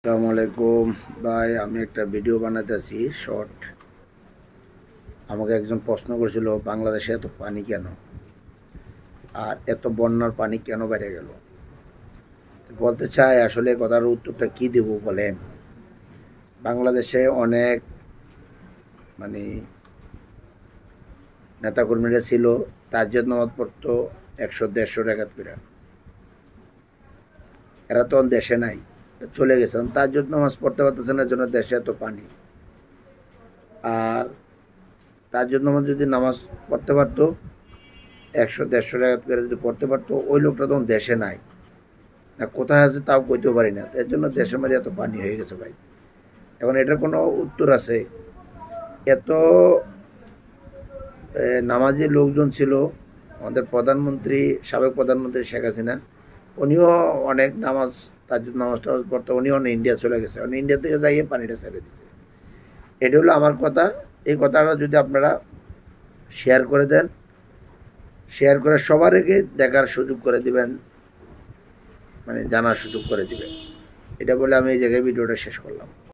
আসসালামু আলাইকুম ভাই, আমি একটা ভিডিও বানাতেছি শর্ট। আমাকে একজন প্রশ্ন করেছিল বাংলাদেশে এত পানি কেন, আর এত বন্যার পানি কেন বেড়ে গেল। বলতে চাই আসলে কথার উত্তরটা কি দেব বলেন। বাংলাদেশে অনেক মানে নেতাকর্মীরা ছিল, তাজ্জুদ নামাজ পড়তো 100-150 টাকাত করে। এরা তো দেশে নাই, চলে গেছে। তাজ্জুদ নামাজ পড়তে পারতেছে না, জন্য দেশে এত পানি। আর তাজ্জুদ নামাজ যদি নামাজ পড়তে পারতো 100-150 টাকা করে যদি পড়তে পারতো, ওই লোকটা তখন দেশে নাই, না কোথায় আছে তাও কইতেও পারি না। এর জন্য দেশের মধ্যে এত পানি হয়ে গেছে ভাই। এখন এটার কোনো উত্তর আছে? এত নামাজি লোকজন ছিল। আমাদের প্রধানমন্ত্রী, সাবেক প্রধানমন্ত্রী শেখ হাসিনা, উনিও অনেক নামাজ, তাজ্জুদ নামাজ টামাজ পড়তো। উনিও ইন্ডিয়া চলে গেছে, উনি ইন্ডিয়া থেকে যাইয়ে পানিটা ছেড়ে দিছে। এটা হলো আমার কথা। এই কথাটা যদি আপনারা শেয়ার করে দেন, শেয়ার করে সবারকে দেখার সুযোগ করে দিবেন, জানার সুযোগ করে দিবেন। এটা বলে আমি এই জায়গায় ভিডিওটা শেষ করলাম।